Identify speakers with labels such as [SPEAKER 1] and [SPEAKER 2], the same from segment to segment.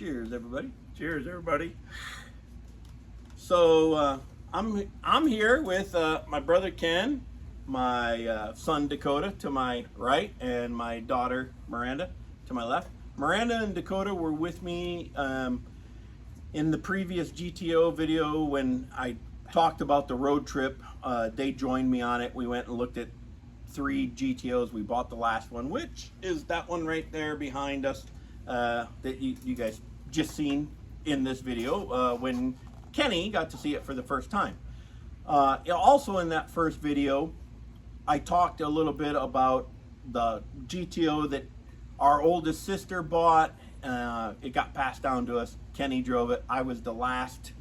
[SPEAKER 1] Cheers, everybody.
[SPEAKER 2] Cheers, everybody.
[SPEAKER 1] So I'm here with my brother Ken, my son Dakota to my right, and my daughter Miranda to my left. Miranda and Dakota were with me in the previous GTO video when I talked about the road trip. They joined me on it. We went and looked at 3 GTOs. We bought the last one, which is that one right there behind us that you guys just seen in this video when Kenny got to see it for the first time. Also in that first video, I talked a little bit about the GTO that our oldest sister bought. It got passed down to us. Kenny drove it. I was the last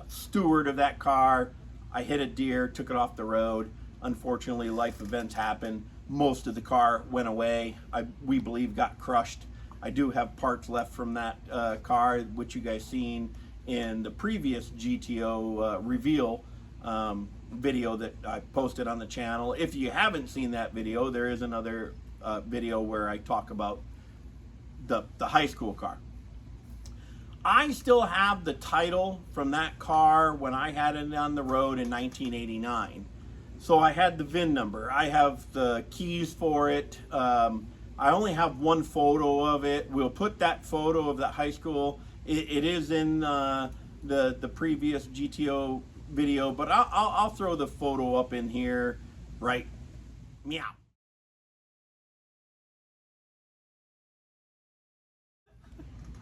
[SPEAKER 1] steward of that car. I hit a deer, took it off the road. Unfortunately, life events happened. Most of the car went away. We believe got crushed. I do have parts left from that car, which you guys seen in the previous GTO reveal video that I posted on the channel. If you haven't seen that video, there is another video where I talk about the high school car. I still have the title from that car when I had it on the road in 1989. So I had the VIN number. I have the keys for it. I only have one photo of it. We'll put that photo of that high school. It is in the previous GTO video, but I'll throw the photo up in here right meow.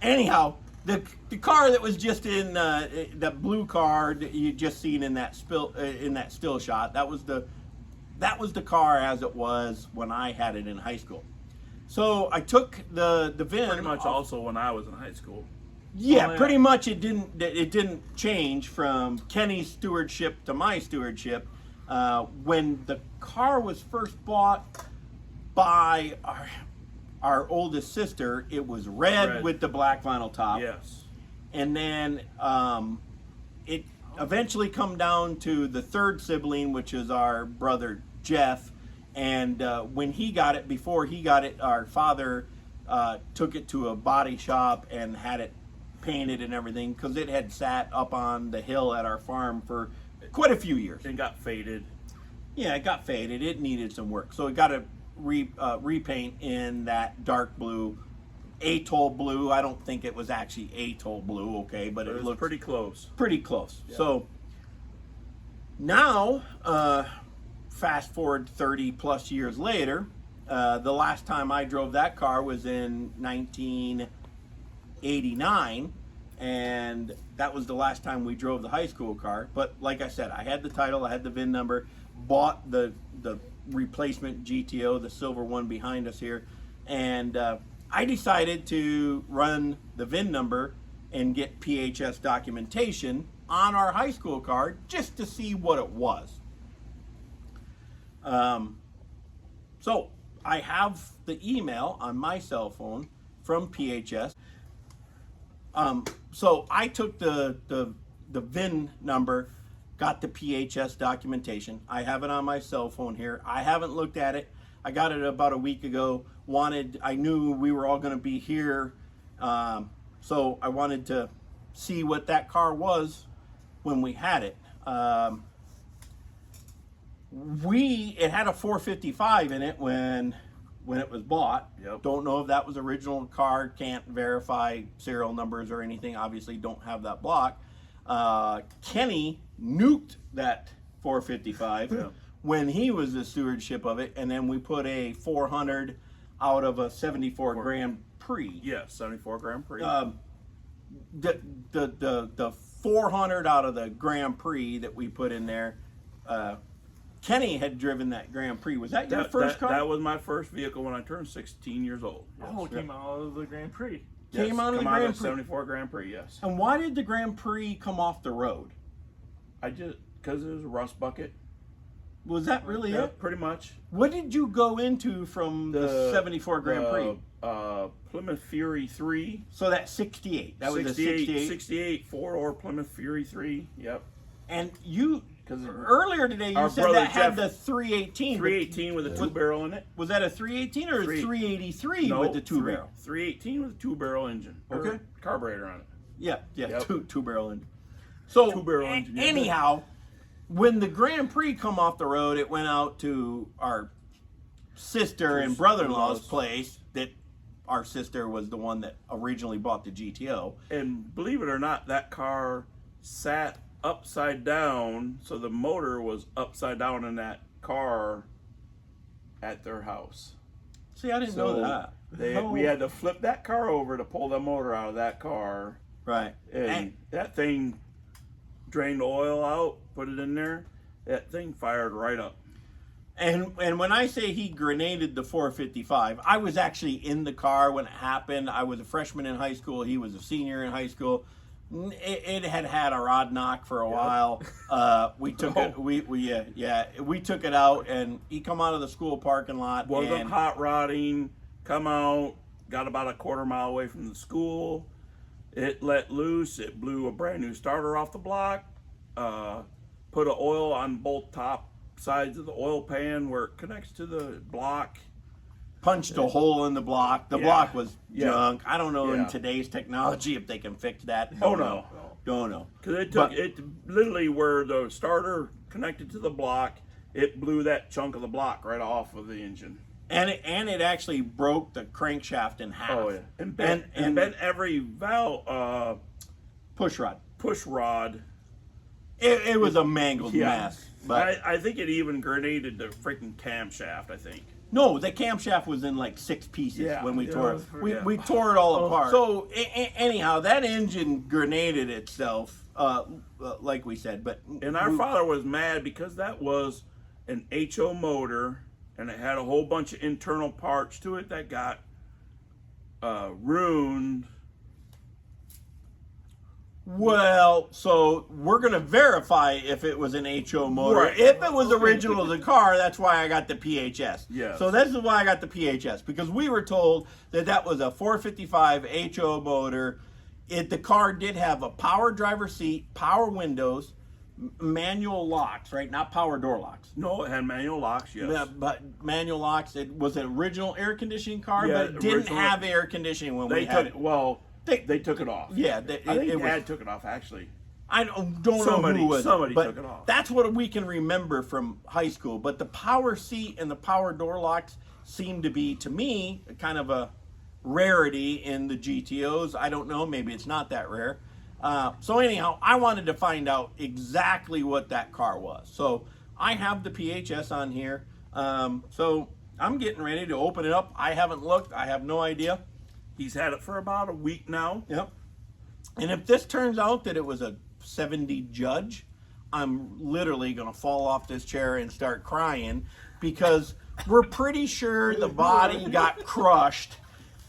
[SPEAKER 1] Anyhow, the car that was just in the blue car that you just seen in that still shot, that was the car as it was when I had it in high school. So I took the VIN.
[SPEAKER 2] Pretty much also when I was in high school.
[SPEAKER 1] Yeah, pretty much it didn't change from Kenny's stewardship to my stewardship. When the car was first bought by our oldest sister, it was red with the black vinyl top.
[SPEAKER 2] Yes.
[SPEAKER 1] And then it eventually come down to the third sibling, which is our brother Jeff. And when he got it, before he got it, our father took it to a body shop and had it painted and everything, because it had sat up on the hill at our farm for quite a few years.
[SPEAKER 2] It got faded.
[SPEAKER 1] Yeah, it got faded. It needed some work. So it got a repaint in that dark blue, atoll blue. I don't think it was actually atoll blue, okay, but it looked
[SPEAKER 2] pretty close.
[SPEAKER 1] Pretty close.
[SPEAKER 2] Yeah.
[SPEAKER 1] So now, fast forward 30 plus years later, the last time I drove that car was in 1989, and that was the last time we drove the high school car. But like I said, I had the title, I had the VIN number, bought the replacement GTO, the silver one behind us here, and I decided to run the VIN number and get PHS documentation on our high school car just to see what it was. So I have the email on my cell phone from PHS. So I took the VIN number, got the PHS documentation. I have it on my cell phone here. I haven't looked at it. I got it about a week ago. I knew we were all going to be here, so I wanted to see what that car was when we had it. It had a 455 in it when it was bought.
[SPEAKER 2] Yep.
[SPEAKER 1] Don't know if that was original car. Can't verify serial numbers or anything. Obviously, don't have that block. Kenny nuked that 455 when he was the stewardship of it, and then we put a 400 out of a 74 Grand Prix.
[SPEAKER 2] Yes, 74 Grand Prix.
[SPEAKER 1] The 400 out of the Grand Prix that we put in there. Kenny had driven that Grand Prix. Was that your first car?
[SPEAKER 2] That was my first vehicle when I turned 16 years old.
[SPEAKER 3] Yes. Oh, it came out of the Grand Prix.
[SPEAKER 1] Came out of the Grand Prix.
[SPEAKER 2] 74 Grand Prix, yes.
[SPEAKER 1] And why did the Grand Prix come off the road?
[SPEAKER 2] Because it was a rust bucket.
[SPEAKER 1] Was that really it?
[SPEAKER 2] Pretty much.
[SPEAKER 1] What did you go into from the 74 Grand Prix?
[SPEAKER 2] Plymouth Fury 3.
[SPEAKER 1] So that's 68. That was a 68.
[SPEAKER 2] 68 4-door Plymouth Fury 3. Yep.
[SPEAKER 1] And
[SPEAKER 2] because
[SPEAKER 1] Earlier today, you
[SPEAKER 2] Our
[SPEAKER 1] said
[SPEAKER 2] brother
[SPEAKER 1] that had
[SPEAKER 2] Jeff-
[SPEAKER 1] the 318.
[SPEAKER 2] 318 with a 2-barrel in it.
[SPEAKER 1] Was that a 318 or a 383 with the 2-barrel?
[SPEAKER 2] 318 with a 2-barrel engine.
[SPEAKER 1] Okay.
[SPEAKER 2] Or carburetor on it.
[SPEAKER 1] Yeah,
[SPEAKER 2] Yep.
[SPEAKER 1] two-barrel engine. So
[SPEAKER 2] 2-barrel engine. Yeah.
[SPEAKER 1] anyhow, when the Grand Prix come off the road, it went out to our sister and brother-in-law's place. That our sister was the one that originally bought the GTO.
[SPEAKER 2] And believe it or not, that car sat upside down, so the motor was upside down in that car at their house.
[SPEAKER 1] See, I didn't know that.
[SPEAKER 2] We had to flip that car over to pull the motor out of that car.
[SPEAKER 1] Right.
[SPEAKER 2] And that thing drained oil out, put it in there. That thing fired right up.
[SPEAKER 1] And when I say he grenaded the 455, I was actually in the car when it happened. I was a freshman in high school. He was a senior in high school. It had a rod knock for a while. We took it. We took it out, and he come out of the school parking lot.
[SPEAKER 2] Wasn't hot rodding. Come out. Got about a quarter mile away from the school. It let loose. It blew a brand new starter off the block. Put an oil on both top sides of the oil pan where it connects to the block.
[SPEAKER 1] Punched a hole in the block. The block was junk. I don't know in
[SPEAKER 2] Yeah.
[SPEAKER 1] today's technology if they can fix that.
[SPEAKER 2] Oh, no.
[SPEAKER 1] Don't know.
[SPEAKER 2] Because it literally where the starter connected to the block, it blew that chunk of the block right off of the engine.
[SPEAKER 1] And it actually broke the crankshaft in half.
[SPEAKER 2] Oh yeah, and bent every valve
[SPEAKER 1] push rod.
[SPEAKER 2] push rod.
[SPEAKER 1] It was a mangled mess. But
[SPEAKER 2] I think it even grenaded the freaking camshaft. I think.
[SPEAKER 1] no, the camshaft was in like 6 pieces when we tore it. We tore it all apart. So anyhow, that engine grenaded itself, like we said.
[SPEAKER 2] And our father was mad because that was an HO motor, and it had a whole bunch of internal parts to it that got ruined.
[SPEAKER 1] Well, so we're going to verify if it was an HO motor.
[SPEAKER 2] Right.
[SPEAKER 1] If it was original to the car, that's why I got the PHS.
[SPEAKER 2] Yes.
[SPEAKER 1] So this is why I got the PHS, because we were told that was a 455 HO motor. The car did have a power driver seat, power windows, manual locks, right? Not power door locks.
[SPEAKER 2] No, it had manual locks. Yes.
[SPEAKER 1] Yeah, but manual locks. It was an original air conditioning car,
[SPEAKER 2] Yeah,
[SPEAKER 1] but it didn't
[SPEAKER 2] original-
[SPEAKER 1] have air conditioning when
[SPEAKER 2] They
[SPEAKER 1] we had
[SPEAKER 2] took
[SPEAKER 1] it.
[SPEAKER 2] well. They took it off.
[SPEAKER 1] Yeah,
[SPEAKER 2] I think
[SPEAKER 1] it was.
[SPEAKER 2] Dad took it off actually.
[SPEAKER 1] I don't know who was.
[SPEAKER 2] Somebody
[SPEAKER 1] but
[SPEAKER 2] took it off.
[SPEAKER 1] That's what we can remember from high school. But the power seat and the power door locks seem to be, to me, kind of a rarity in the GTOs. I don't know. Maybe it's not that rare. So anyhow, I wanted to find out exactly what that car was. So I have the PHS on here. So I'm getting ready to open it up. I haven't looked. I have no idea.
[SPEAKER 2] He's had it for about a week now.
[SPEAKER 1] Yep. And if this turns out that it was a 70 Judge, I'm literally going to fall off this chair and start crying, because we're pretty sure the body got crushed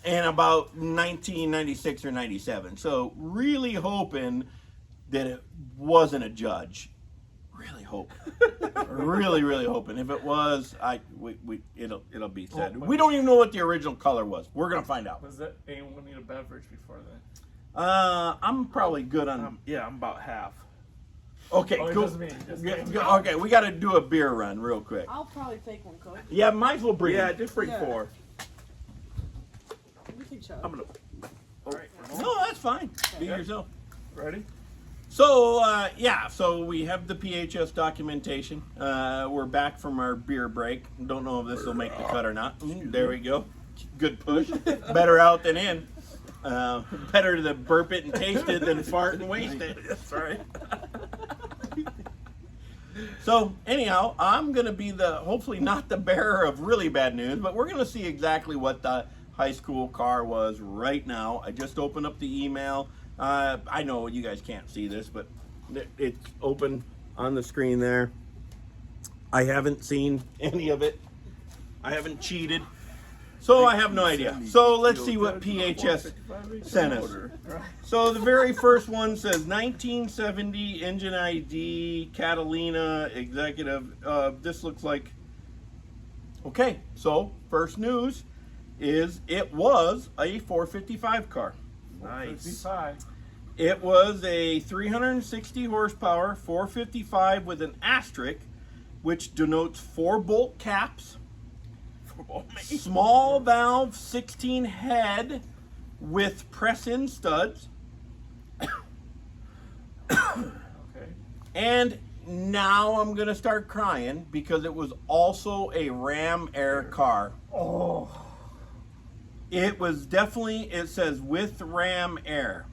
[SPEAKER 1] in about 1996 or 97. So really hoping that it wasn't a Judge. Really hoping. really hoping. If it was, it'll be sad. We don't even know what the original color was. We're gonna find out.
[SPEAKER 3] Was that anyone need a beverage before then?
[SPEAKER 1] I'm probably good on.
[SPEAKER 2] I'm about half.
[SPEAKER 1] Okay,
[SPEAKER 3] Oh,
[SPEAKER 1] cool.
[SPEAKER 3] just me.
[SPEAKER 1] Okay, we got to do a beer run real quick.
[SPEAKER 4] I'll probably take one, Coach.
[SPEAKER 1] Yeah, might as well bring.
[SPEAKER 2] Yeah,
[SPEAKER 1] it.
[SPEAKER 2] just bring
[SPEAKER 4] Yeah.
[SPEAKER 2] 4.
[SPEAKER 4] You can chug.
[SPEAKER 2] I'm gonna. All right.
[SPEAKER 1] No, that's fine. Be yourself.
[SPEAKER 2] Ready?
[SPEAKER 1] So so we have the PHS documentation. We're back from our beer break. Don't know if this will make the cut or not. There we go. Good push. Better out than in. Better to burp it and taste it than fart and waste it.
[SPEAKER 2] That's right.
[SPEAKER 1] So anyhow, I'm going to be hopefully not the bearer of really bad news, but we're going to see exactly what the high school car was right now. I just opened up the email. I know you guys can't see this, but it's open on the screen there. I haven't seen any of it. I haven't cheated. So I have no idea. So let's see what PHS sent us. So the very first one says 1970 engine ID, Catalina, executive. This looks like, okay, so first news is it was a 455 car.
[SPEAKER 2] Nice.
[SPEAKER 3] 55.
[SPEAKER 1] It was a 360 horsepower 455 with an asterisk, which denotes 4 bolt caps, small valve 16 head with press-in studs.
[SPEAKER 3] Okay.
[SPEAKER 1] And now I'm going to start crying because it was also a Ram Air car.
[SPEAKER 3] Oh.
[SPEAKER 1] It was definitely, it says with Ram Air.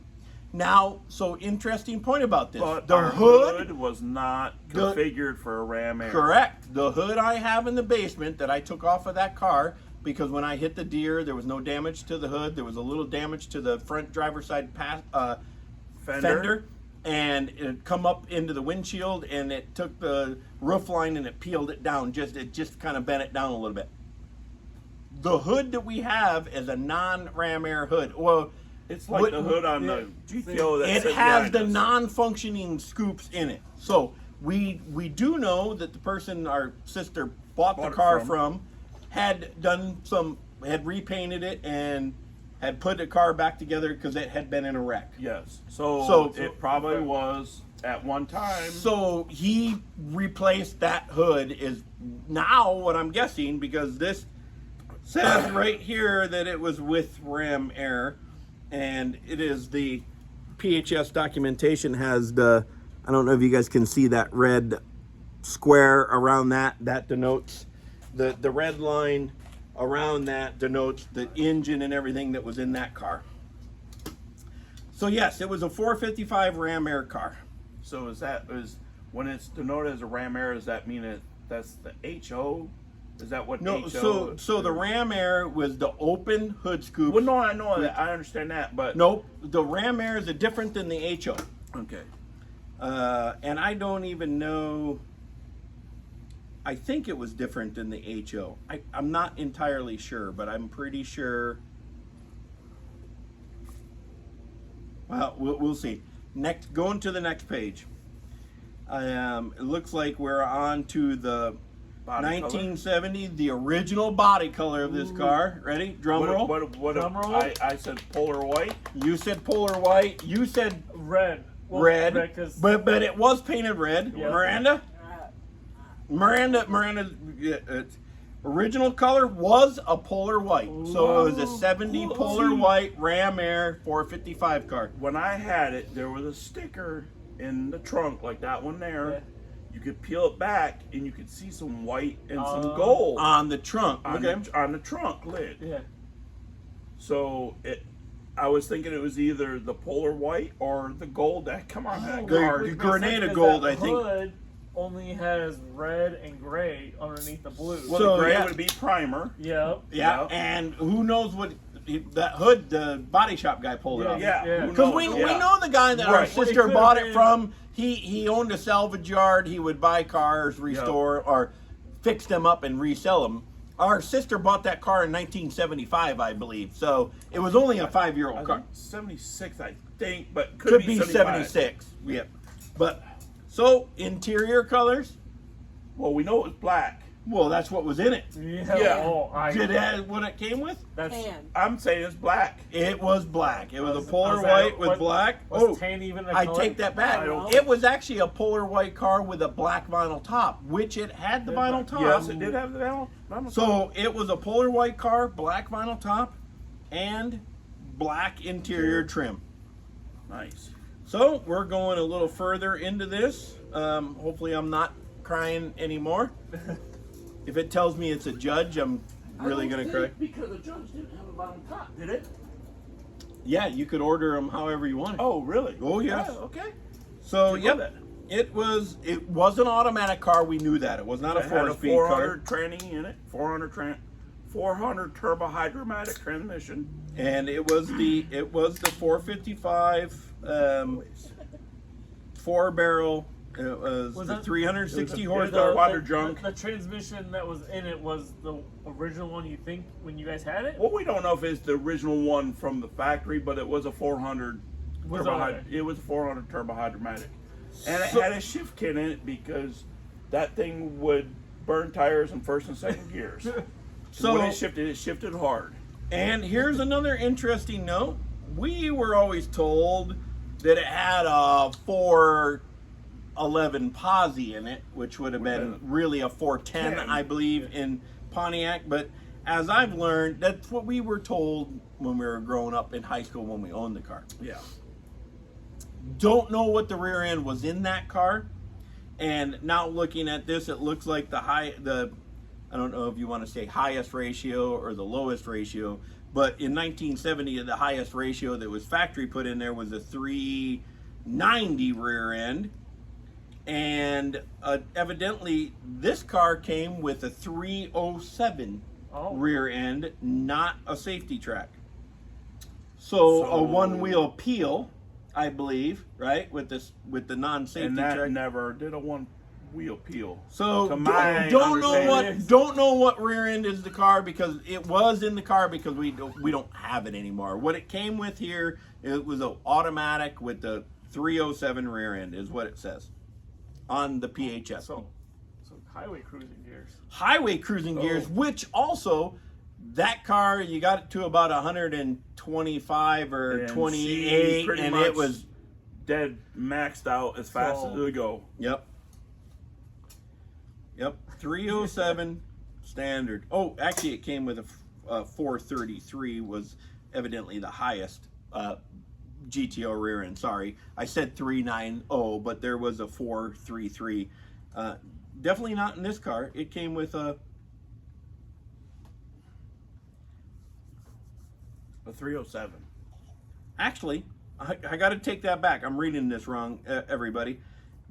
[SPEAKER 1] Now, so interesting point about this.
[SPEAKER 2] But
[SPEAKER 1] the
[SPEAKER 2] our hood was not configured for a Ram Air.
[SPEAKER 1] Correct. The hood I have in the basement that I took off of that car because when I hit the deer, there was no damage to the hood. There was a little damage to the front driver's side fender. And it come up into the windshield, and it took the roof line and it peeled it down. It just kind of bent it down a little bit. The hood that we have is a non-Ram Air hood. Well,
[SPEAKER 2] it's like the hood on the GTO.
[SPEAKER 1] It has the non-functioning scoops in it. So we do know that the person our sister bought the car from had repainted it and had put the car back together because it had been in a wreck.
[SPEAKER 2] Yes. So it probably was at one time.
[SPEAKER 1] So he replaced that hood is now what I'm guessing, because this says right here that it was with Ram Air, and it is the PHS documentation has the, I don't know if you guys can see that red square around that denotes the red line around that denotes the engine and everything that was in that car. So yes, it was a 455 Ram Air car.
[SPEAKER 2] So when it's denoted as a Ram Air, does that mean that's the HO? Is that what
[SPEAKER 1] No,
[SPEAKER 2] HO?
[SPEAKER 1] so the Ram Air was the open hood scoop.
[SPEAKER 2] Well, no, I know that. I understand that, but
[SPEAKER 1] nope, the Ram Air is different than the HO.
[SPEAKER 2] Okay.
[SPEAKER 1] And I don't even know. I think it was different than the HO. I'm not entirely sure, but I'm pretty sure. Well, we'll see. Next, going to the next page. It looks like we're on to the
[SPEAKER 2] Body
[SPEAKER 1] 1970, the original body color of this car. Ready? Drum roll.
[SPEAKER 2] What
[SPEAKER 3] Drum roll.
[SPEAKER 2] I said polar white.
[SPEAKER 1] You said polar white. You said
[SPEAKER 3] Red. Well,
[SPEAKER 1] red.
[SPEAKER 3] 'cause-
[SPEAKER 1] But it was painted red.
[SPEAKER 3] Yeah.
[SPEAKER 1] Miranda, its original color was a polar white. So it was a 70 polar white Ram Air 455 car.
[SPEAKER 2] When I had it, there was a sticker in the trunk like that one there.
[SPEAKER 3] Yeah.
[SPEAKER 2] You could peel it back and you could see some white and some gold
[SPEAKER 1] On the trunk.
[SPEAKER 2] on the trunk lid.
[SPEAKER 3] Yeah.
[SPEAKER 2] So I was thinking it was either the polar white or the gold that come on that
[SPEAKER 1] The
[SPEAKER 2] car.
[SPEAKER 1] Grenada
[SPEAKER 3] Because
[SPEAKER 1] gold,
[SPEAKER 3] that
[SPEAKER 1] I think.
[SPEAKER 3] hood only has red and gray underneath the blue.
[SPEAKER 2] Well,
[SPEAKER 1] So,
[SPEAKER 2] the gray
[SPEAKER 1] yeah.
[SPEAKER 2] would be primer.
[SPEAKER 3] Yep.
[SPEAKER 1] Yeah,
[SPEAKER 2] Yeah.
[SPEAKER 1] and who knows what that hood the body shop guy pulled it off.
[SPEAKER 2] Yeah. who
[SPEAKER 1] Because
[SPEAKER 2] knows?
[SPEAKER 1] we
[SPEAKER 2] Yeah.
[SPEAKER 1] know the guy that our
[SPEAKER 2] Right.
[SPEAKER 1] sister
[SPEAKER 3] Well, he
[SPEAKER 1] bought
[SPEAKER 3] could've
[SPEAKER 1] it
[SPEAKER 3] been-
[SPEAKER 1] from. He owned a salvage yard. He would buy cars, restore, or fix them up and resell them. Our sister bought that car in 1975, I believe. So it was only a 5-year-old
[SPEAKER 2] I
[SPEAKER 1] car.
[SPEAKER 2] think 76, I think, but
[SPEAKER 1] Could be
[SPEAKER 2] 75.
[SPEAKER 1] 76. Yep. But so interior colors.
[SPEAKER 2] Well, we know it was black.
[SPEAKER 1] Well, that's what was in it.
[SPEAKER 3] Yeah.
[SPEAKER 2] Yeah.
[SPEAKER 3] Oh,
[SPEAKER 1] Did it have what it came with?
[SPEAKER 3] that's
[SPEAKER 4] Tan.
[SPEAKER 2] I'm saying it's black.
[SPEAKER 1] It was black. It was a polar
[SPEAKER 3] was that-
[SPEAKER 1] white with
[SPEAKER 3] what-
[SPEAKER 1] black.
[SPEAKER 3] was tan even a
[SPEAKER 1] I
[SPEAKER 3] color?
[SPEAKER 1] take that back.
[SPEAKER 4] I don't-
[SPEAKER 1] It was actually a polar white car with a black vinyl top, which it had the vinyl top.
[SPEAKER 2] Yes, it did have the vinyl.
[SPEAKER 1] So it was a polar white car, black vinyl top, and black interior trim.
[SPEAKER 2] Nice.
[SPEAKER 1] So we're going a little further into this. Hopefully I'm not crying anymore. If it tells me it's a judge, I'm really going to cry.
[SPEAKER 2] Because the judge didn't have a vinyl top, did it?
[SPEAKER 1] Yeah, you could order them however you wanted.
[SPEAKER 2] Oh, really?
[SPEAKER 1] Oh, yes.
[SPEAKER 2] Okay.
[SPEAKER 1] So
[SPEAKER 2] Did you know
[SPEAKER 1] yep, it was an automatic car. We knew that. It was not a
[SPEAKER 2] It had a
[SPEAKER 1] 4-speed
[SPEAKER 2] 400
[SPEAKER 1] car.
[SPEAKER 2] tranny in it. 400 turbo hydromatic transmission.
[SPEAKER 1] And it was the 455 4-barrel. It was the
[SPEAKER 3] that-
[SPEAKER 1] 360
[SPEAKER 2] it was a-
[SPEAKER 1] horsepower.
[SPEAKER 2] quadra junk.
[SPEAKER 3] The transmission that was in it was the original one, you think, when you guys had it?
[SPEAKER 2] Well, we don't know if it's the original one from the factory, but it was a 400
[SPEAKER 3] Was
[SPEAKER 2] turbo.
[SPEAKER 3] it?
[SPEAKER 2] It was a 400 turbo hydromatic, and it
[SPEAKER 1] So-
[SPEAKER 2] had a shift kit in it because that thing would burn tires in first and second gears. So when it shifted hard.
[SPEAKER 1] And here's another interesting note. We were always told that it had a 411 posi in it, which would have been really a 410, I believe, in Pontiac. But as I've learned, that's what we were told when we were growing up in high school when we owned the car.
[SPEAKER 2] Yeah.
[SPEAKER 1] Don't know what the rear end was in that car. And now looking at this, it looks like I don't know if you want to say highest ratio or the lowest ratio, but in 1970, the highest ratio that was factory put in there was a 390 rear end. And evidently, this car came with a 307 rear end, not a safety track. So a one-wheel peel, I believe, right, with the non-safety
[SPEAKER 2] and that
[SPEAKER 1] track.
[SPEAKER 2] never did a one-wheel peel.
[SPEAKER 1] So
[SPEAKER 2] to my
[SPEAKER 1] don't know what rear end is the car, because it was in the car, because we don't have it anymore. What it came with here, it was an automatic with the 307 rear end, is what it says on the PHS.
[SPEAKER 3] So highway cruising gears.
[SPEAKER 1] Highway cruising gears, which also, that car, you got it to about 125 or
[SPEAKER 2] And
[SPEAKER 1] 28,
[SPEAKER 2] pretty
[SPEAKER 1] and
[SPEAKER 2] much
[SPEAKER 1] it was
[SPEAKER 2] dead maxed out as fast as it would go.
[SPEAKER 1] Yep. 307 standard. Oh, actually, it came with a 433, was evidently the highest GTO rear end. Sorry, I said 390, but there was a 433. Definitely not in this car. It came with a
[SPEAKER 2] 307.
[SPEAKER 1] Actually, I got to take that back. I'm reading this wrong, everybody.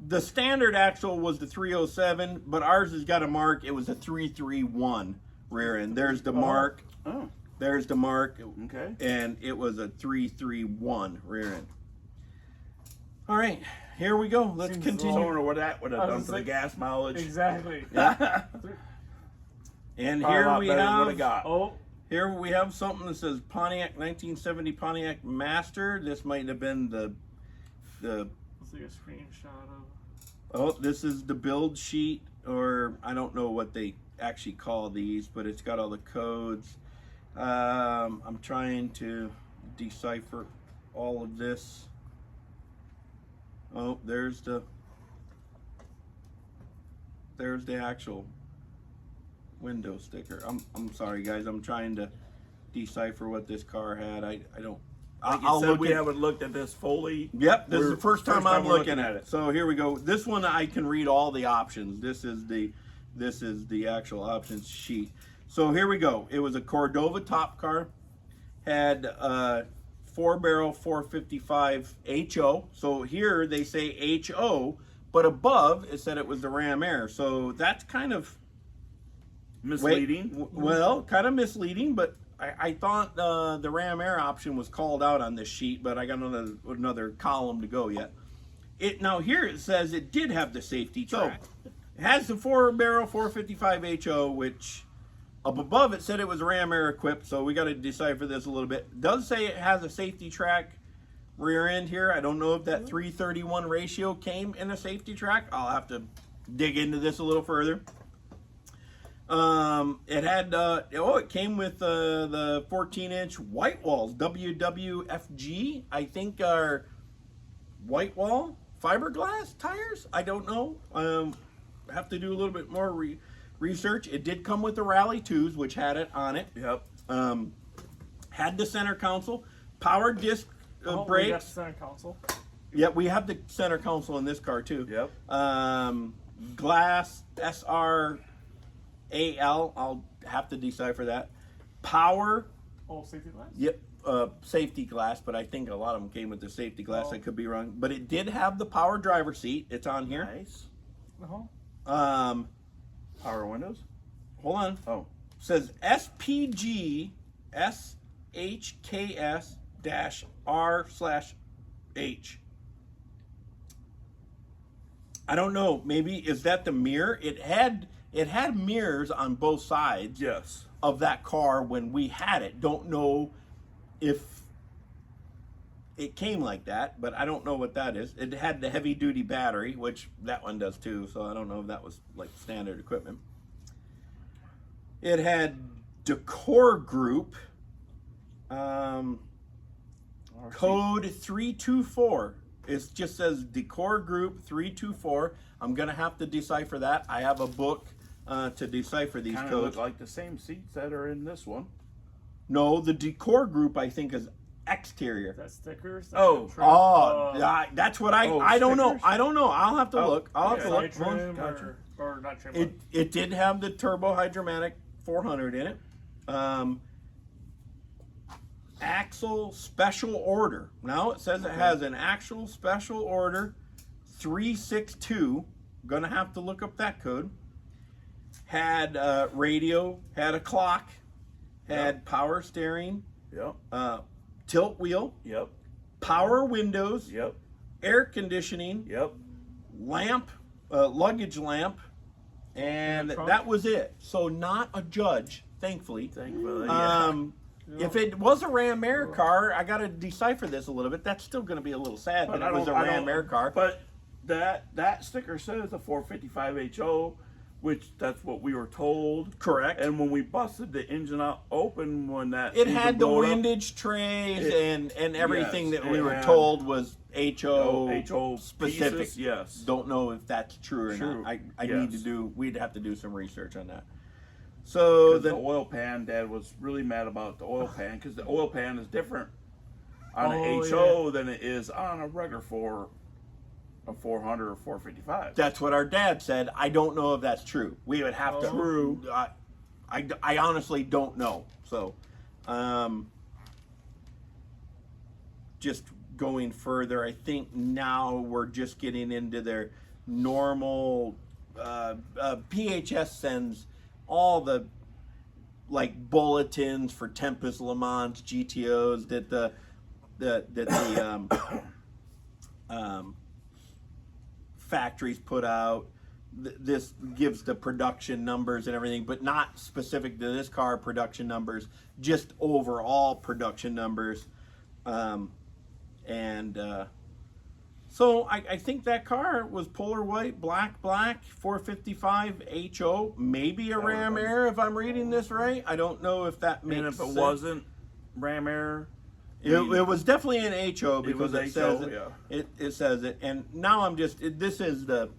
[SPEAKER 1] The standard axle was the 307, but ours has got a mark. It was a 331 rear end. There's the mark.
[SPEAKER 2] Oh.
[SPEAKER 1] There's the mark.
[SPEAKER 2] Okay.
[SPEAKER 1] And it was a 331 rear end. All right, here we go. Let's
[SPEAKER 3] Seems
[SPEAKER 1] continue.
[SPEAKER 2] I wonder what that would have
[SPEAKER 3] I
[SPEAKER 2] done
[SPEAKER 3] was
[SPEAKER 2] for the
[SPEAKER 3] like-
[SPEAKER 2] gas mileage.
[SPEAKER 3] Exactly.
[SPEAKER 1] And
[SPEAKER 2] Probably a
[SPEAKER 1] here
[SPEAKER 2] lot
[SPEAKER 1] we
[SPEAKER 2] better than what
[SPEAKER 1] have
[SPEAKER 2] it got.
[SPEAKER 3] Oh,
[SPEAKER 1] here we have something that says Pontiac 1970 Pontiac Master. This might have been the
[SPEAKER 3] let's see a screenshot of.
[SPEAKER 1] Oh, this is the build sheet, or I don't know what they actually call these, but it's got all the codes. I'm trying to decipher all of this. Oh, there's the actual window sticker. I'm sorry, guys. I'm trying to decipher what this car had. I don't.
[SPEAKER 2] Like you
[SPEAKER 1] I'll
[SPEAKER 2] said,
[SPEAKER 1] look
[SPEAKER 2] we
[SPEAKER 1] at.
[SPEAKER 2] haven't looked at this fully.
[SPEAKER 1] Yep, this is the first time I'm
[SPEAKER 2] we're
[SPEAKER 1] looking at it. So here we go. This one I can read all the options. This is the actual options sheet. So here we go. It was a Cordova top car, had 4-barrel 455 HO. So here they say HO, but above it said it was the Ram Air. So that's kind of
[SPEAKER 2] Misleading.
[SPEAKER 1] well, kind of misleading, but I thought the Ram Air option was called out on this sheet, but I got another column to go yet. Now here it says it did have the safety track. So it has the 4-barrel 455 HO, which up above it said it was Ram Air equipped. So we got to decipher this a little bit. It does say it has a safety track rear end here. I don't know if that 331 ratio came in a safety track. I'll have to dig into this a little further. It had it came with the 14-inch white walls, WWFG, I think are white wall fiberglass tires. I don't know. Have to do a little bit more research. It did come with the Rally 2s, which had it on it.
[SPEAKER 2] Yep.
[SPEAKER 1] Had the center console, power disc
[SPEAKER 3] We got
[SPEAKER 1] brakes.
[SPEAKER 3] the center console.
[SPEAKER 1] Yep, we have the center console in this car too.
[SPEAKER 2] Yep.
[SPEAKER 1] Glass SR AL, I'll have to decipher that. Power,
[SPEAKER 3] Oh, safety glass.
[SPEAKER 1] yep, safety glass, but I think a lot of them came with the safety glass.
[SPEAKER 3] Oh.
[SPEAKER 1] I could be wrong, but it did have the power driver seat. It's on here.
[SPEAKER 2] Nice. Power windows.
[SPEAKER 1] Hold on.
[SPEAKER 2] Oh.
[SPEAKER 1] Says SPG SHKS-R/H. I don't know. Maybe is that the mirror? It had mirrors on both sides.
[SPEAKER 2] Yes.
[SPEAKER 1] Of that car when we had it. Don't know if it came like that, but I don't know what that is. It had the heavy duty battery, which that one does too, so I don't know if that was like standard equipment. It had Decor Group code 324. It just says Decor Group 324. I'm gonna have to decipher that. I have a book to decipher these
[SPEAKER 2] Kind of
[SPEAKER 1] codes.
[SPEAKER 2] look like the same seats that are in this one.
[SPEAKER 1] No, the Decor Group I think is exterior.
[SPEAKER 3] That stickers.
[SPEAKER 2] Oh.
[SPEAKER 1] That's what I don't know.
[SPEAKER 2] stickers?
[SPEAKER 1] I don't know. I'll have to look. I'll have to look.
[SPEAKER 3] Trim
[SPEAKER 2] Gotcha.
[SPEAKER 3] or not trim.
[SPEAKER 1] It did have the turbo hydromatic 400 in it. Axle special order. Now it says it has an actual special order 362. Gonna have to look up that code. Had radio, had a clock, had power steering,
[SPEAKER 2] Yep.
[SPEAKER 1] tilt wheel,
[SPEAKER 2] Yep.
[SPEAKER 1] power windows,
[SPEAKER 2] Yep.
[SPEAKER 1] air conditioning,
[SPEAKER 2] Yep.
[SPEAKER 1] lamp, luggage lamp, and
[SPEAKER 3] trunk?
[SPEAKER 1] that was it. So not a judge, thankfully.
[SPEAKER 2] Thankfully, yeah.
[SPEAKER 1] If it was a Ram Air car, I got to decipher this a little bit. That's still going to be a little sad that it was a Ram Air car.
[SPEAKER 2] But that sticker says a 455 HO, which that's what we were told.
[SPEAKER 1] Correct.
[SPEAKER 2] And when we busted the engine out open, when that
[SPEAKER 1] It
[SPEAKER 2] engine
[SPEAKER 1] had the
[SPEAKER 2] blowed up,
[SPEAKER 1] windage trays and everything
[SPEAKER 2] yes,
[SPEAKER 1] that we
[SPEAKER 2] it
[SPEAKER 1] were
[SPEAKER 2] had-
[SPEAKER 1] told was HO,
[SPEAKER 2] HO
[SPEAKER 1] specific.
[SPEAKER 2] pieces, yes.
[SPEAKER 1] Don't know if that's true or
[SPEAKER 2] True,
[SPEAKER 1] not. I
[SPEAKER 2] yes.
[SPEAKER 1] need to do. We'd have to do some research on that. So
[SPEAKER 2] The
[SPEAKER 1] the
[SPEAKER 2] oil pan, Dad was really mad about the oil pan because the oil pan is different on
[SPEAKER 3] Oh,
[SPEAKER 2] an HO than it is on a regular a 400 or 455.
[SPEAKER 1] that's what our dad said. I don't know if that's true. We would have to.
[SPEAKER 2] True.
[SPEAKER 1] I honestly don't know. So, just going further, I think now we're just getting into their normal. PHS sends all the like bulletins for Tempest, LeMans GTOs that the factories put out. This gives the production numbers and everything, but not specific to this car production numbers, just overall production numbers. So I think that car was polar white, black, 455 HO, maybe a Ram Air if I'm reading this right. I don't know if that makes
[SPEAKER 2] And if it
[SPEAKER 1] sense.
[SPEAKER 2] wasn't Ram Air,
[SPEAKER 1] It was definitely an HO because
[SPEAKER 2] was
[SPEAKER 1] it says
[SPEAKER 2] HO,
[SPEAKER 1] it, it says it. And now I'm just, this is the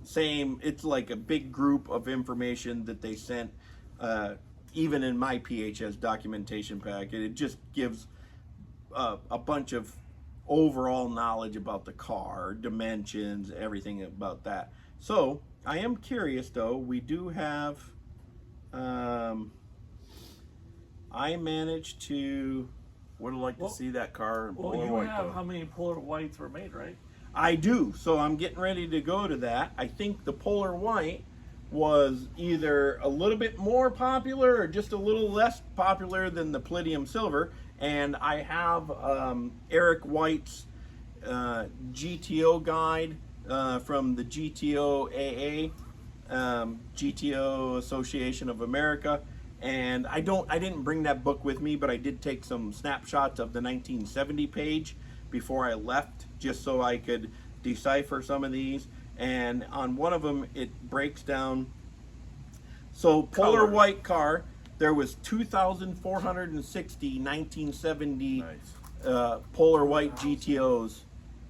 [SPEAKER 1] same, it's like a big group of information that they sent, even in my PHS documentation packet. It just gives a bunch of overall knowledge about the car, dimensions, everything about that. So I am curious though, we do have, I managed to,
[SPEAKER 2] would have liked to see that car in
[SPEAKER 3] Well,
[SPEAKER 2] polar
[SPEAKER 3] you
[SPEAKER 2] white.
[SPEAKER 3] have
[SPEAKER 2] though.
[SPEAKER 3] how many polar whites were made, right?
[SPEAKER 1] I do, so I'm getting ready to go to that. I think the polar white was either a little bit more popular or just a little less popular than the palladium silver. And I have Eric White's GTO guide from the GTO AA, GTO Association of America. And I didn't bring that book with me, but I did take some snapshots of the 1970 page before I left, just so I could decipher some of these. And on one of them, it breaks down. So polar
[SPEAKER 2] Color.
[SPEAKER 1] white car, there was 2,460 1970
[SPEAKER 2] Nice.
[SPEAKER 1] polar white GTOs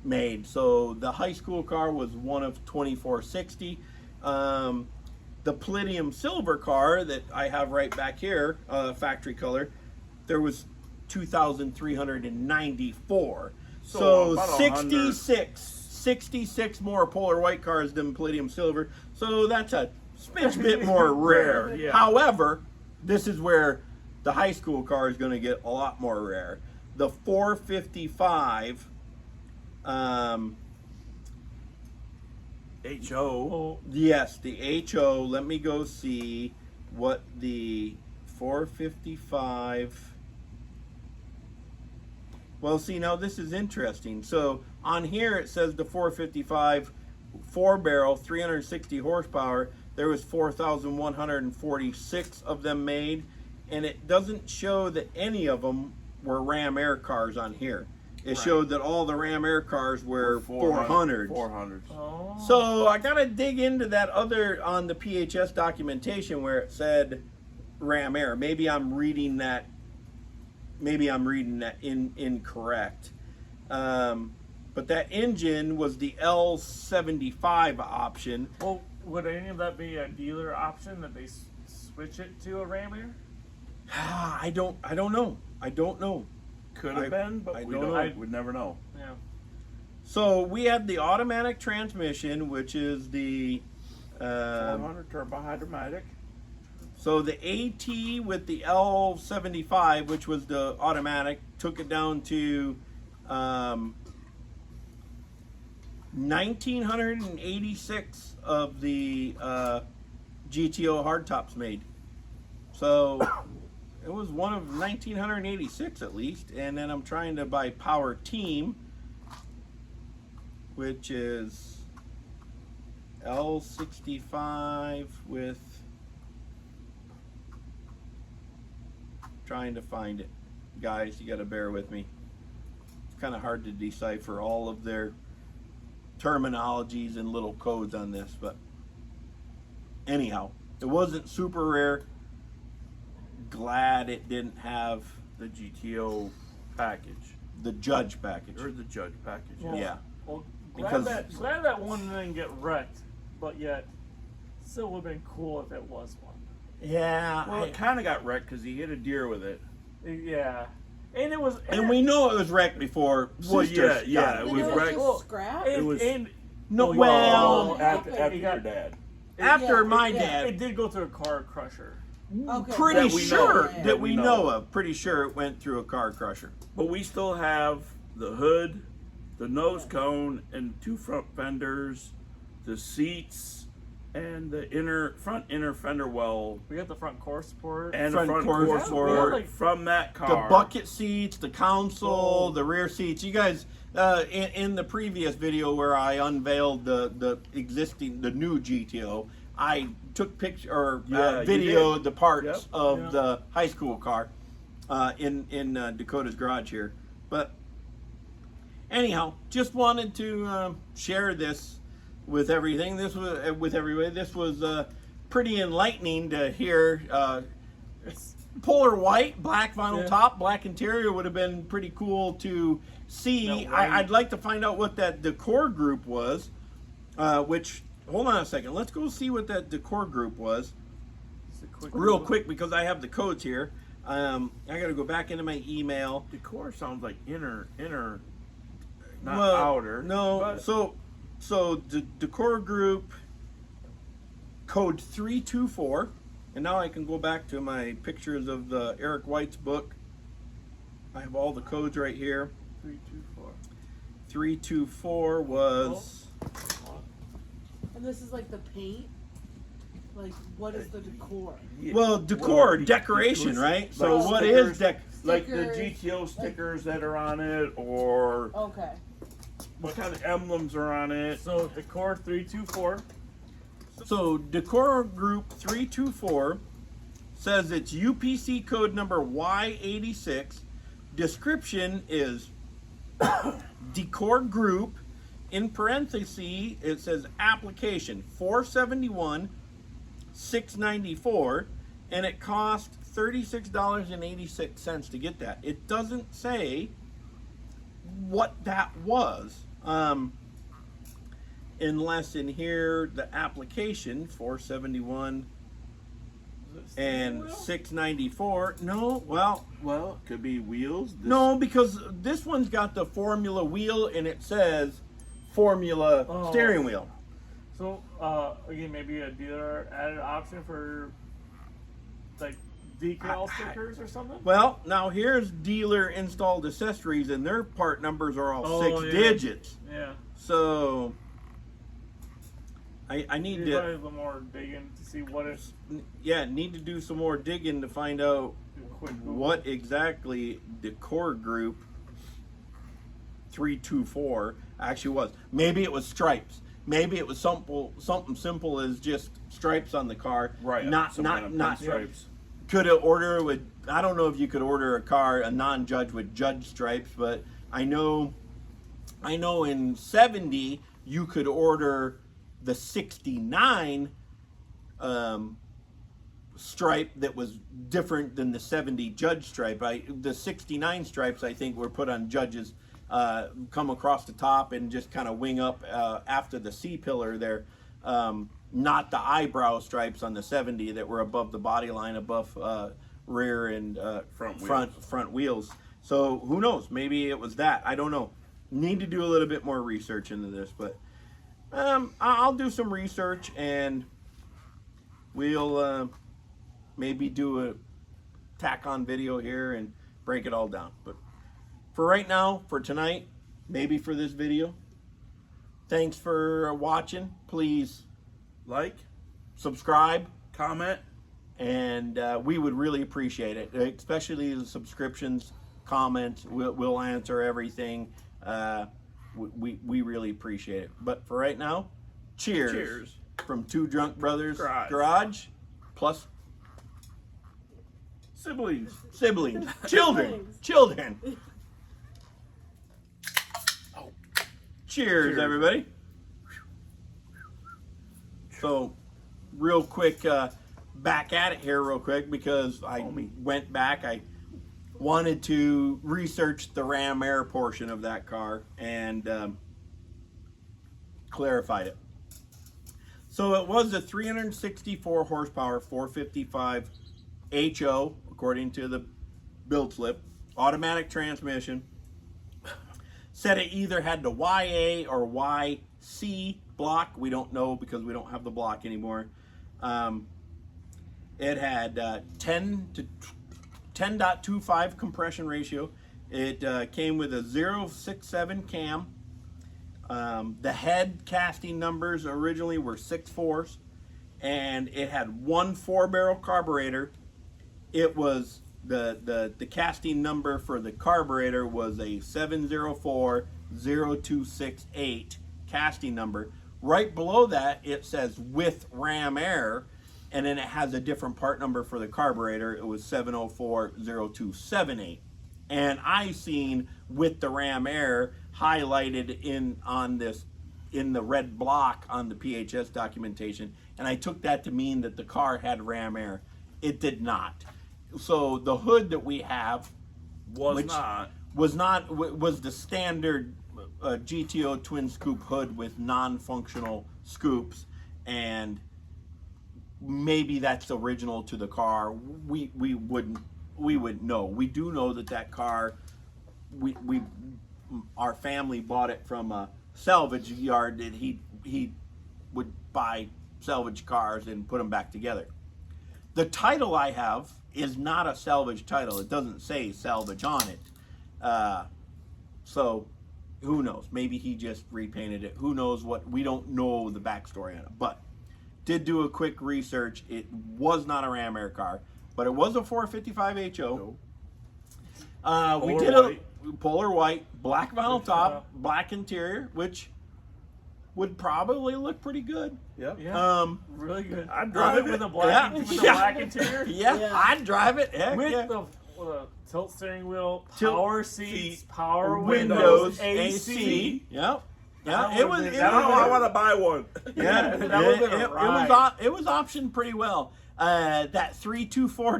[SPEAKER 1] made. So the high school car was one of 2,460. The palladium silver car that I have right back here, factory color, there was 2,394. So
[SPEAKER 2] about 100.
[SPEAKER 1] 66 more polar white cars than palladium silver. So that's a smidge bit more rare.
[SPEAKER 2] Yeah.
[SPEAKER 1] However, this is where the high school car is going to get a lot more rare. The 455
[SPEAKER 2] HO.
[SPEAKER 3] Oh,
[SPEAKER 1] yes, the HO. Let me go see what the 455. Well, see, now this is interesting. So on here it says the 455 4-barrel, 360 horsepower. There was 4,146 of them made, and it doesn't show that any of them were Ram Air cars on here. It showed that all the Ram Air cars were 400s.
[SPEAKER 2] 400s.
[SPEAKER 3] oh.
[SPEAKER 1] So I gotta dig into that other on the PHS documentation where it said Ram Air. Maybe I'm reading that maybe I'm reading that incorrect. But that engine was the L75 option.
[SPEAKER 3] Well, would any of that be a dealer option that they switch it to a ram air?
[SPEAKER 1] I don't know. I don't know.
[SPEAKER 2] Could have been, but
[SPEAKER 1] I
[SPEAKER 2] we
[SPEAKER 1] don't
[SPEAKER 2] don't.
[SPEAKER 1] know.
[SPEAKER 2] We'd never know.
[SPEAKER 3] Yeah.
[SPEAKER 1] So we had the automatic transmission, which is the
[SPEAKER 2] 400 turbo hydromatic.
[SPEAKER 1] so the AT with the L75, which was the automatic, took it down to 1,986 of the GTO hardtops made. So it was one of 1,986 at least. And then I'm trying to buy Power Team, which is L65 with, trying to find it. Guys, you gotta bear with me. It's kind of hard to decipher all of their terminologies and little codes on this, but anyhow, it wasn't super rare. Glad it didn't have
[SPEAKER 2] The GTO package.
[SPEAKER 1] the judge package.
[SPEAKER 2] Or the judge package.
[SPEAKER 3] Well,
[SPEAKER 1] Yeah.
[SPEAKER 3] Well,
[SPEAKER 1] Because-
[SPEAKER 3] glad that one didn't get wrecked, but yet still would have been cool if it was one.
[SPEAKER 1] Yeah,
[SPEAKER 2] Well, it kind of got wrecked because he hit a deer with it.
[SPEAKER 3] Yeah, and it was.
[SPEAKER 1] and we know it was wrecked before.
[SPEAKER 2] Well,
[SPEAKER 1] sisters
[SPEAKER 2] yeah,
[SPEAKER 1] got
[SPEAKER 2] it
[SPEAKER 4] Then
[SPEAKER 2] was
[SPEAKER 4] it
[SPEAKER 2] wrecked.
[SPEAKER 4] just scrap?
[SPEAKER 3] And,
[SPEAKER 2] was-
[SPEAKER 3] and
[SPEAKER 1] No,
[SPEAKER 3] Oh,
[SPEAKER 1] well,
[SPEAKER 2] after
[SPEAKER 4] okay.
[SPEAKER 2] your dad.
[SPEAKER 1] after
[SPEAKER 4] yeah,
[SPEAKER 1] my
[SPEAKER 4] yeah.
[SPEAKER 1] dad,
[SPEAKER 3] it did go through a car crusher.
[SPEAKER 4] Okay.
[SPEAKER 1] pretty
[SPEAKER 2] That we know.
[SPEAKER 1] sure
[SPEAKER 4] Yeah.
[SPEAKER 1] that we know of. Pretty sure it went through a car crusher.
[SPEAKER 2] But we still have the hood, the nose cone, and two front fenders, the seats, and the front inner fender well,
[SPEAKER 3] We got the front core support.
[SPEAKER 2] and
[SPEAKER 1] Front
[SPEAKER 2] the front
[SPEAKER 1] core
[SPEAKER 2] core
[SPEAKER 1] support.
[SPEAKER 2] support
[SPEAKER 3] Like-
[SPEAKER 2] from that
[SPEAKER 1] The
[SPEAKER 2] car.
[SPEAKER 1] bucket seats, the console,
[SPEAKER 3] Oh.
[SPEAKER 1] the rear seats. You guys, in the previous video where I unveiled the new GTO, I took picture or
[SPEAKER 2] Yeah, you
[SPEAKER 1] videoed
[SPEAKER 2] did.
[SPEAKER 1] the parts
[SPEAKER 2] Yep.
[SPEAKER 1] of
[SPEAKER 3] Yeah.
[SPEAKER 1] the high school car in Dakota's garage here. But anyhow, just wanted to share this with everything. This was with everybody. This was pretty enlightening to hear.
[SPEAKER 3] It's,
[SPEAKER 1] Polar white, black vinyl
[SPEAKER 3] Yeah.
[SPEAKER 1] top, black interior would have been pretty cool to see.
[SPEAKER 3] No way.
[SPEAKER 1] I'd like to find out what that Decor Group was. Which, hold on a second. Let's go see what that Decor Group was
[SPEAKER 3] it's a quick
[SPEAKER 1] real
[SPEAKER 3] Google.
[SPEAKER 1] quick because I have the codes here. I got to go back into my email.
[SPEAKER 2] Decor sounds like inner, not
[SPEAKER 1] Well,
[SPEAKER 2] outer.
[SPEAKER 1] No,
[SPEAKER 2] but
[SPEAKER 1] so the Decor Group code 324, and now I can go back to my pictures of the Eric White's book. I have all the codes right here.
[SPEAKER 3] 324.
[SPEAKER 1] 324 was
[SPEAKER 4] And this is like the paint? Like, what is the decor?
[SPEAKER 2] yeah.
[SPEAKER 1] well decor,
[SPEAKER 2] Well,
[SPEAKER 1] decoration,
[SPEAKER 2] it was
[SPEAKER 1] right?
[SPEAKER 2] like
[SPEAKER 1] So what
[SPEAKER 2] stickers,
[SPEAKER 1] is dec?
[SPEAKER 2] like the
[SPEAKER 4] Stickers,
[SPEAKER 2] GTO stickers that are on it, or
[SPEAKER 4] Okay.
[SPEAKER 2] what kind of emblems are on it?
[SPEAKER 3] So the core 324.
[SPEAKER 1] So Decor Group 324 says it's UPC code number Y86. Description is Decor Group. In parentheses, it says application 471 $694, and it cost $36.86 to get that. It doesn't say what that was, unless in here the application 471 and 694. No, well,
[SPEAKER 2] Well, it could be wheels. This-
[SPEAKER 1] no, because this one's got the Formula wheel and it says Formula
[SPEAKER 3] Oh.
[SPEAKER 1] steering wheel.
[SPEAKER 3] So again, maybe a dealer added option for like decal stickers or something.
[SPEAKER 1] Well, now here's dealer installed accessories, and their part numbers are all
[SPEAKER 3] Oh,
[SPEAKER 1] 6
[SPEAKER 3] yeah.
[SPEAKER 1] digits.
[SPEAKER 3] Yeah.
[SPEAKER 1] So I need
[SPEAKER 3] Need
[SPEAKER 1] to,
[SPEAKER 3] probably a little more digging to see what it's.
[SPEAKER 1] need to do some more digging to find out
[SPEAKER 3] do a quick Google.
[SPEAKER 1] what exactly Decor Group 324 actually was. Maybe it was stripes. Maybe it was something simple as just stripes on the car.
[SPEAKER 2] right?
[SPEAKER 1] Not
[SPEAKER 2] some kind of
[SPEAKER 1] not
[SPEAKER 2] pinstripes.
[SPEAKER 1] could have order with. I don't know if you could order a non-judge with judge stripes, but I know in 70 you could order the 69 stripe that was different than the 70 Judge stripe. The 69 stripes, I think, were put on Judges, come across the top and just kind of wing up after the C-pillar there. Not the eyebrow stripes on the 70 that were above the body line, above rear and front wheels. So who knows? Maybe it was that. I don't know. Need to do a little bit more research into this, but I'll do some research and we'll maybe do a tack on video here and break it all down. But for right now, for tonight, maybe for this video, thanks for watching. Please
[SPEAKER 2] Like,
[SPEAKER 1] subscribe,
[SPEAKER 2] comment.
[SPEAKER 1] and we would really appreciate it, especially the subscriptions, comments. We'll answer everything. We really appreciate it. But for right now, cheers.
[SPEAKER 2] Cheers.
[SPEAKER 1] From Two Drunk Brothers
[SPEAKER 2] Garage.
[SPEAKER 1] plus
[SPEAKER 2] Siblings.
[SPEAKER 1] children. Cheers, everybody. So, real quick, back at it here real quick, because I went back. I wanted to research the Ram Air portion of that car and clarified it. So it was a 364 horsepower 455 HO, according to the build slip, automatic transmission. Said it either had the YA or YC block. We don't know because we don't have the block anymore. It had 10.25 compression ratio. It came with a 0.67 cam. The head casting numbers originally were 6.4s, and it had one 4-barrel carburetor. It was the casting number for the carburetor was a 7040268 casting number. Right below that, it says with Ram Air, and then it has a different part number for the carburetor. It was 7040278. And I seen with the Ram Air highlighted in the red block on the PHS documentation, and I took that to mean that the car had Ram Air. It did not. So the hood that we have was the standard GTO twin scoop hood with non-functional scoops, and maybe that's original to the car. We wouldn't know. We do know that car, our family bought it from a salvage yard that he would buy salvage cars and put them back together. The title I have is not a salvage title. It doesn't say salvage on it. So who knows? Maybe he just repainted it. Who knows what? We don't know the backstory on it. But did do a quick research. It was not a Ram Air car, but it was a 455 HO. We did a polar white, black vinyl top, black interior, which would probably look pretty good.
[SPEAKER 2] Yep.
[SPEAKER 3] Yeah. Really good.
[SPEAKER 2] I'd drive it
[SPEAKER 3] with a black, black interior.
[SPEAKER 1] Yeah, I'd drive it. Heck,
[SPEAKER 3] With
[SPEAKER 1] yeah.
[SPEAKER 3] the tilt steering wheel,
[SPEAKER 1] Tilt
[SPEAKER 3] power seats, power
[SPEAKER 1] windows,
[SPEAKER 3] AC.
[SPEAKER 1] Yep.
[SPEAKER 3] That
[SPEAKER 1] Yeah, it
[SPEAKER 3] would've
[SPEAKER 1] was.
[SPEAKER 3] been-
[SPEAKER 1] It
[SPEAKER 3] that
[SPEAKER 2] Oh,
[SPEAKER 1] was
[SPEAKER 2] I want to buy one.
[SPEAKER 1] Yeah,
[SPEAKER 3] That would've been a ride.
[SPEAKER 1] it was optioned pretty well. That 324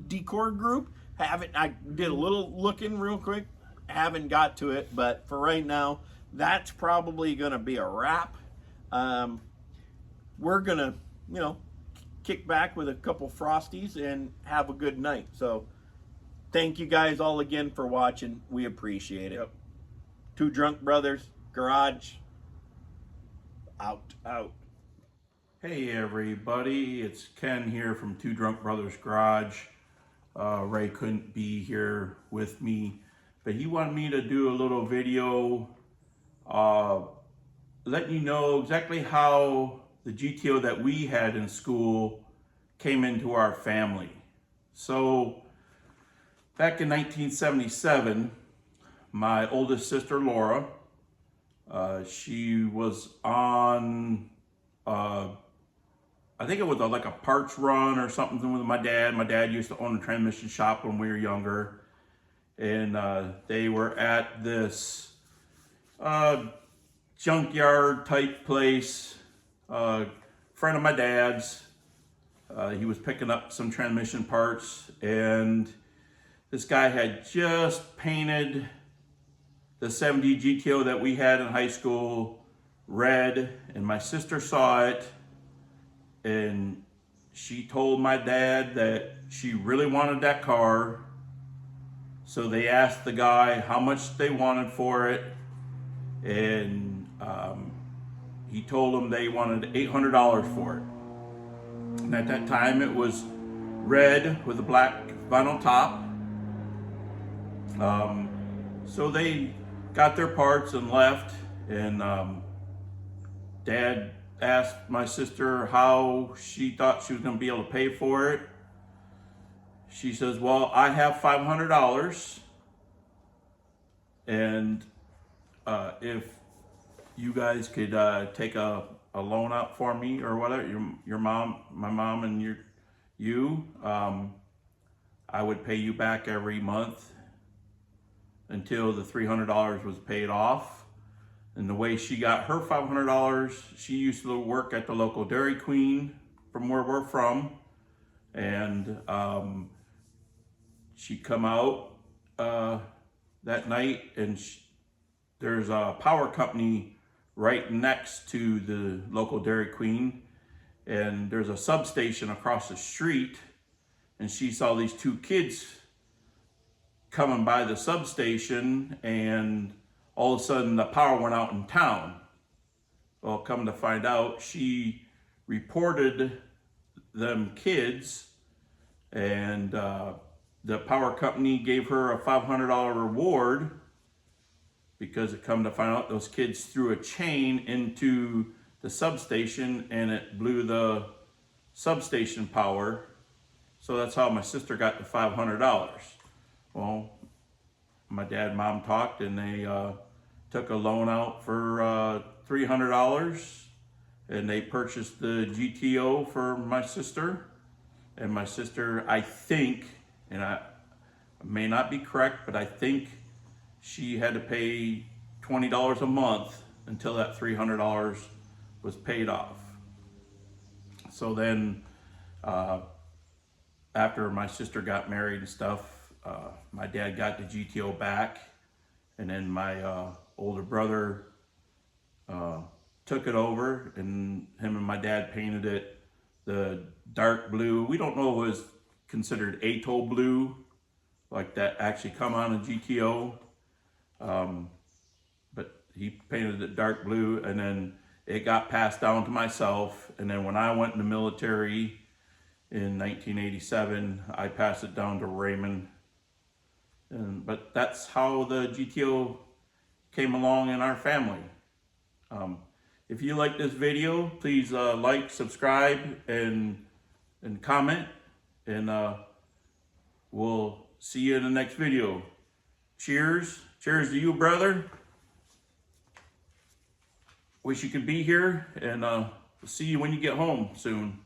[SPEAKER 1] Decor Group, I did a little looking real quick, haven't got to it, but for right now, that's probably going to be a wrap. We're going to, kick back with a couple Frosties and have a good night. So thank you guys all again for watching. We appreciate it.
[SPEAKER 2] Yep.
[SPEAKER 1] Two Drunk Brothers Garage out.
[SPEAKER 2] Hey everybody, it's Ken here from Two Drunk Brothers Garage. Ray couldn't be here with me, but he wanted me to do a little video letting you know exactly how the GTO that we had in school came into our family. So back in 1977, my oldest sister Laura, she was on I think it was like a parts run or something with my dad. My dad used to own a transmission shop when we were younger. And they were at this junkyard type place, friend of my dad's. He was picking up some transmission parts, and this guy had just painted the 70 GTO that we had in high school red, and my sister saw it, and she told my dad that she really wanted that car. So they asked the guy how much they wanted for it, and he told them they wanted $800 for it. And at that time it was red with a black vinyl top. So they got their parts and left, and Dad asked my sister how she thought she was going to be able to pay for it. She says, well, I have $500, and if you guys could take a loan out for me or whatever, your mom, my mom, and you, I would pay you back every month until the $300 was paid off. And the way she got her $500, she used to work at the local Dairy Queen from where we're from, and she come out that night, and there's a power company right next to the local Dairy Queen, and there's a substation across the street, and she saw these two kids coming by the substation, and all of a sudden the power went out in town. Well, come to find out, she reported them kids, and the power company gave her a $500 reward, because it come to find out those kids threw a chain into the substation and it blew the substation power. So that's how my sister got the $500. Well, my dad and mom talked, and they took a loan out for $300, and they purchased the GTO for my sister. And my sister, I think, and I may not be correct, but I think she had to pay $20 a month until that $300 was paid off. So then, after my sister got married and stuff, my dad got the GTO back, and then my older brother took it over, and him and my dad painted it the dark blue. We don't know if it was considered atoll blue, like that actually come on a GTO. But he painted it dark blue, and then it got passed down to myself. And then when I went in the military in 1987, I passed it down to Raymond. But that's how the GTO came along in our family. If you like this video, please like, subscribe, and comment, and we'll see you in the next video. Cheers. Cheers to you, brother. Wish you could be here, and we'll see you when you get home soon.